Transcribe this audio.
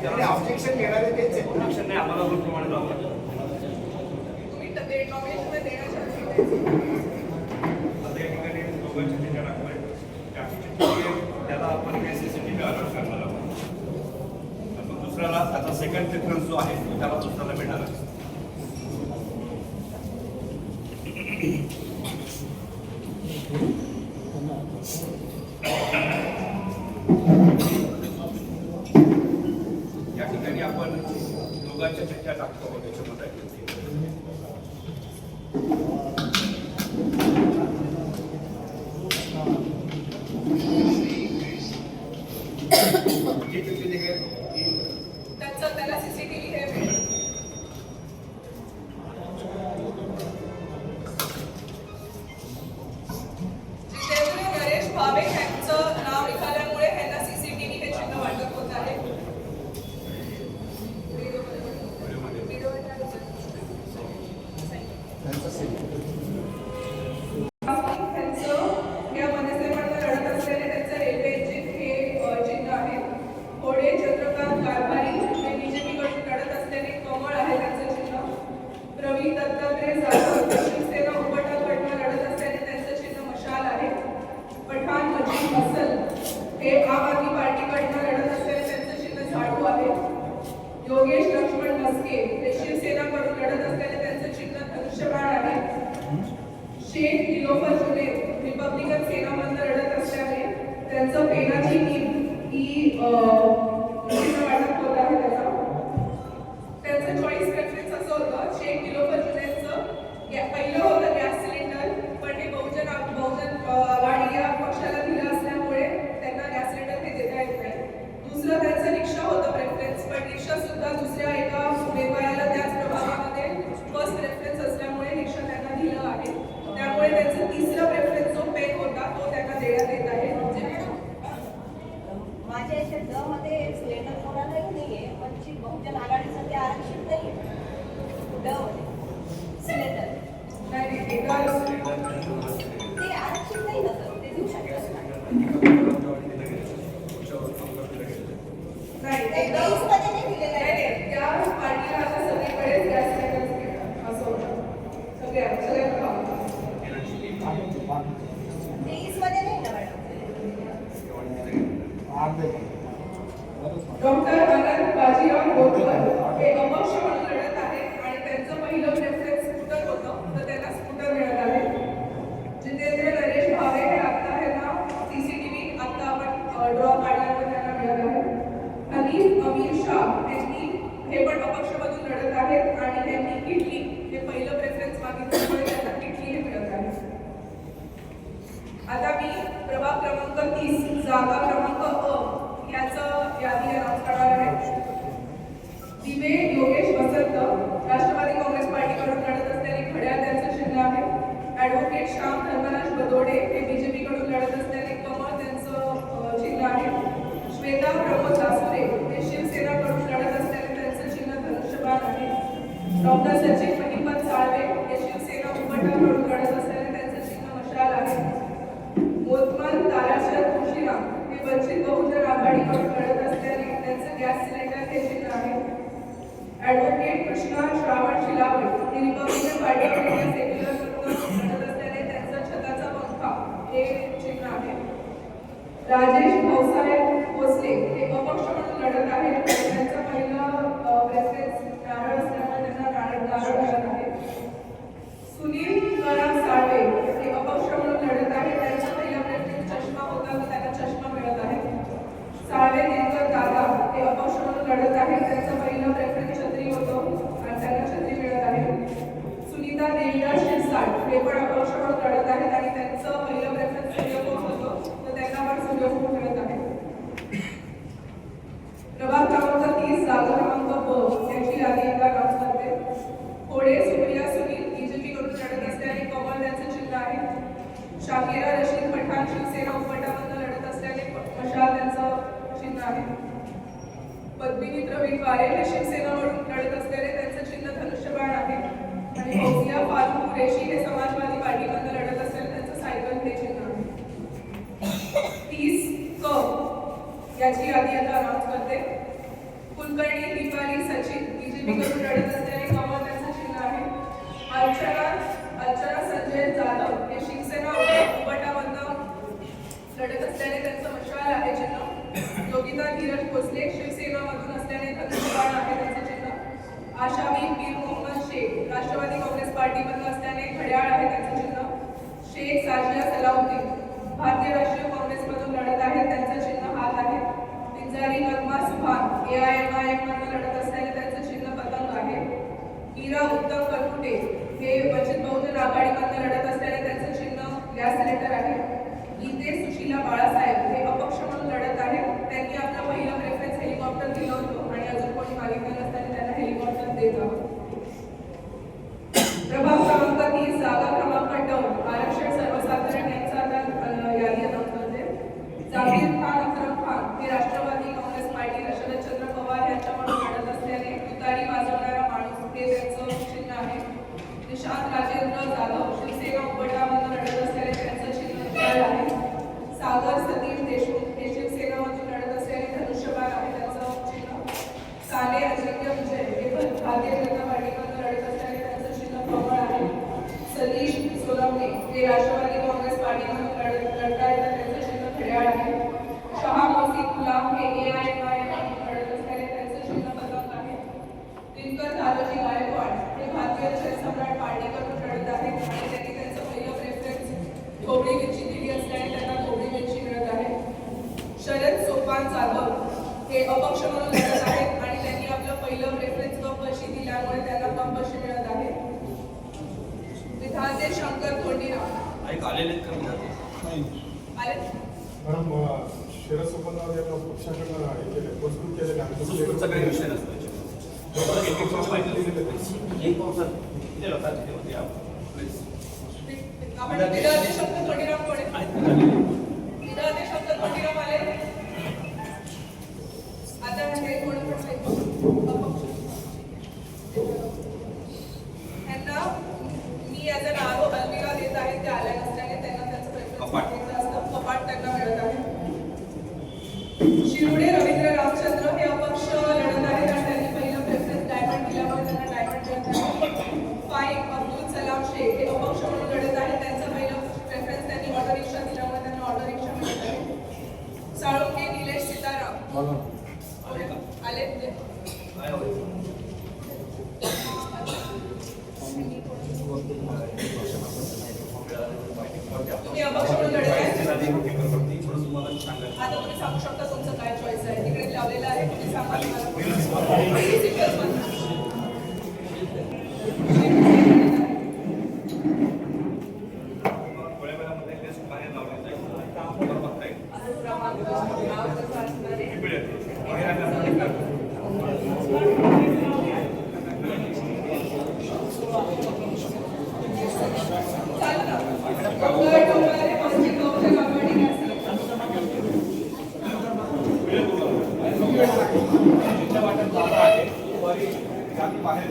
त्याला ऑब्जेक्शन घेणारे तेच आहे. ऑब्जेक्शन नाही, आम्हाला प्रमाणे जावं लागतं. आता या ठिकाणी दोघांच्या चिठ्ठ्या टाकलाय, त्याला आपण CCTV अलर्ट करणार आहोत. दुसऱ्याला त्याचा सेकंड प्रेफरन्स जो आहे तो त्याला दुसऱ्याला मिळणार आहे. या ठिकाणी आपण दोघांच्या चिठ्ठ्या टाकतो त्याच्यामध्ये. त्याला CCTV हे मिळेल. जितेंद्र नरेश भावे यांचं नाव निघाल्यामुळे त्यांना CCTV हे चिन्ह वाटप होत आहे. या मनसेमधून लढत असलेले त्यांचं रेल्वे इंजिन हे चिन्ह आहे. घोडे चंद्रकांत कारभारी हे BJP कडून लढत असलेले कमळ आहे त्यांचं चिन्ह. प्रवीण दत्तात्रय जाधव शिवसेना उपोषणाकडून लढत असलेले त्यांचं चिन्ह मशाल आहे. पठाण मजीद असल हे आम आदमी पार्टीकडून लढत असलेले त्यांचं चिन्ह झाडू आहे. योगेश लक्ष्मण मस्के हे शिवसेनाकडून लढत असलेले त्यांचं चिन्ह धनुष्यबाण आहे. शेख निलोफर जुले रिपब्लिकन सेनामधून लढत असल्याने त्यांचं पेनाची ही वाटप होत आहे. त्यांचं चॉईस प्रेफरन्स असं होतं, शेख निलोफर जुलेंचं पहिलं होतं गॅस सिलेंडर, पण हे बहुजन आघाडी या पक्षाला दिलं असल्यामुळे त्यांना गॅस सिलेंडर हे देता येत नाही. दुसरं त्यांचं रिक्षा होतं प्रेफरन्स, पण रिक्षा सुद्धा दुसऱ्या एका उमेदवाराला त्याच प्रभागामध्ये फर्स्ट प्रेफरन्स असल्यामुळे रिक्षा त्यांना दिलं आहे. त्यामुळे त्यांचं तिसरं प्रेफरन्स जो पेन होता तो त्यांना देण्यात येत आहे. माझ्या इथे ड मध्ये सिलेंडर कोणालाही नाहीये, पण बहुजन आघाडीसाठी आरक्षण नाहीये. ड मध्ये सिलेंडर नाही ते आरक्षण नाही नसतं, ते देऊ शकतात. नाही ते मध्ये नाही दिलेलं आहे. त्या पार्टीला आता सगळीकडेच गॅस सिलेंडर असं होतं. सगळ्या मध्ये नाही ना मॅडम. डॉक्टर अनंत बाजीराव बोरकर हे अपक्ष म्हणून लढत आहेत आणि त्यांचं पहिलं प्रेफरन्स स्कूटर होतं, तर त्यांना स्कूटर मिळत आहे. जितेंद्र नरेश भावे हे आता ह्यांना CCTV आता आपण ड्रॉ काढल्यावर त्यांना मिळत आहे. हनीफ अमीर शाह यांनी हे पण अपक्षमधून लढत आहेत आणि त्यांनी किटली हे पहिलं प्रेफरन्स मागितल्यामुळे त्यांना किटली हे मिळत आहे. आता मी प्रभाग क्रमांक 30 जागा क्रमांक अ याचं यादी अनाउन्स करणार आहे. दिवे योगेश वसंत राष्ट्रवादी काँग्रेस पार्टीकडून लढत असलेले घड्याळ त्यांचं चिन्ह आहे. ॲडव्होकेट श्याम धर्मराज बदोडे हे BJP कडून लढत असलेले कमळ त्यांचं चिन्ह आहे. श्वेता प्रमोद दासुरे हे शिवसेनाकडून लढत असलेले त्यांचं चिन्ह धनुष्यबाण आहे. डॉक्टर सचिन महिपत साळवे हे शिवसेना उपोषणाकडून लढत असलेले त्यांचं चिन्ह मशाल आहे. मोतमान ताराशर खुशीराम हे वंचित बहुजन आघाडीकडून लढत असल्याने त्यांचं गॅस सिलेंडर हे चिन्ह आहे. ॲडव्होकेट कृष्णा श्रावण शिलावट हे रिपब्लिकन पार्टीकडून सेक्युलर लढत असल्याने त्यांचा छताचा पंखा हे चिन्ह आहे. राजेश भाऊसाहेब भोसले हे अपक्ष म्हणून लढत आहेत. त्यांचं पहिलं प्रेफरन्स नारळ असल्यामुळे त्यांना नारळ मिळत आहे. सुनील तुकाराम साळवे हे अपक्ष म्हणून लढत आहेत. त्यांचा पहिला प्रेफरन्स चष्मा होता, तर त्यांना चष्मा मिळत आहे. साळवे दिनकर दादा हे अपक्ष म्हणून लढत आहेत. त्यांचं पहिलं प्रेफरन्स छत्री होतं आणि त्यांना छत्री मिळत आहे. सुनीता देवीदास शिरसाट हे पण अपक्ष म्हणून लढत आहेत आणि त्यांचं पहिलं प्रेफरन्स सूर्यकोट होतं, तर त्यांना पण सूर्यकोट मिळत आहे. प्रभाग क्रमांक 30 जागा क्रमांक ब याची यादी एकदा अनाउन्स करते. घोडे सुप्रिया सुनील BJP कडून लढत असल्याने कमळ त्यांचं चिन्ह आहे. शाकिरा रशीद पठाण शिवसेना उपोषणामधून लढत असल्याने मशाल त्यांचं चिन्ह आहे. पद्मिनी प्रवीण वारे हे शिवसेनाकडून लढत असलेले त्यांचं चिन्ह धनुष्यबाण आहे. आणि फौजिया फारुख कुरेशी हे समाजवादी पार्टीमधून लढत असलेले त्यांचं सायकल हे चिन्ह आहे. 30 क याची यादी आता अनाउन्स करते. कुलकर्णी दीपाली सचिन बीजेपी कडून लढत असलेले कमळ त्यांचं चिन्ह आहे. अर्चना संजय जाधव हे शिवसेना उबटामधनं लढत असल्याने त्यांचं मशाल आहे चिन्ह. योगिता धीरज भोसले शिवसेना मधून असल्याने धनुष्यबाण आहे त्यांचं चिन्ह. आशावी पीर मोहम्मद शेख राष्ट्रवादी काँग्रेस पार्टीमधून असल्याने घड्याळ आहे त्यांचं चिन्ह. शेख साजिया सलाउद्दीन भारतीय राष्ट्रीय काँग्रेसमधून लढत आहे त्यांचं चिन्ह हात आहे. पिंजारी नगमा सुभान AIMIM मधून लढत असल्याने त्यांचं चिन्ह पतंग आहे. मीरा उत्तम करकुटे हे वंचित बहुजन आघाडीमधून लढत असल्याने त्यांचं चिन्ह गॅस सिलेंडर आहे. गीते सुशीला बाळासाहेब हे अपक्ष म्हणून लढत आहेत. त्यांनी आपलं पहिलं प्रेफरन्स हेलिकॉप्टर दिलं होतं आणि अजून कोणी मागितलं नसताना त्यांना हेलिकॉप्टर देत आहोत. प्रभाग क्रमांक 30 जागा क्रमांक 9 आरक्षण सर्वसाधारण यांचा आता यादी अनाउन्स करते. जाकीर खान अकरम खान हे राष्ट्रवादी काँग्रेस पार्टी शरदचंद्र पवार यांच्याकडून लढत असल्याने तुतारी वाजवणारा माणूस हे त्यांचं चिन्ह आहे. निशांत राजेंद्र जाधव शिवसेना उबटामधून लढत असल्याने त्यांचं चिन्ह आहे. सागर सतीश देशमुख हे शिवसेनामधून लढत असल्याने धनुष्यबाण आहे त्यांचं चिन्ह. साने अजिंक्य विजय हे भारतीय जनता पार्टीमधून लढत असल्याने त्यांचं चिन्ह कमळ आहे. सतीश सोलमने हे राष्ट्रवादी काँग्रेस पार्टीमधून लढत आहेत त्यांचं चिन्ह घड्याळ आहे. शहा मोहसिन गुलाम हे AIMIM मधून लढत असल्याने त्यांचं चिन्ह पतंग आहे. दिनकर धारोजी गायकवाड हे भारतीय सम्राट पार्टीकडून लढत आहेत आणि त्यांनी त्यांचं पहिलं प्रेफरन्स धोबळी मिरची दिली असल्याने त्यांना धोबळी मिरची मिळत आहे. शरद सोपान जाधव हे अपक्ष म्हणून लढत आहेत आणि त्यांनी आपलं पहिलं प्रेफरन्स कपबशी दिल्यामुळे त्यांना कपबशी मिळत आहे. विधाते शंकर कोंडीराव ऐक आलेले कमी जाते आले मॅडम शरद सोपनराव या पक्षाकडनं हे केलं प्रस्तुत केलेलं आहे. पुढचा काही विषय नसतो आपण विधाते शंकर कोंडीराव कोण आहे? विधाते शंकर कोंडीराव आले. आता हे कोण त्यांना मी याचा नाव अलविरा देत आहे ते आल्या नसल्याने त्यांना त्याचं प्रेफरन्स असतं. कपाट त्यांना मिळत आहे. शिरुडे रवींद्र रामचंद्र हे अपक्ष लढत आहेत आणि त्यांनी पहिलं प्रेफरन्स डायमंड दिल्यामुळे त्यांना डायमंड मिळत आहे. फाईक अब्दुल सलाम शेख हे अपक्ष म्हणून लढत आहेत. त्यांचं पहिलं प्रेफरन्स त्यांनी ऑटो रिक्षा दिल्यामुळे त्यांना ऑटो रिक्षा मिळत आहे. साळुंके निलेश सीताराम आले तुम्ही अपक्ष म्हणून लढत आहे. आता तुम्ही सांगू शकता तुमचं काय चॉईस आहे. तिकडे लावलेलं आहे तुम्ही सांगा बाहेर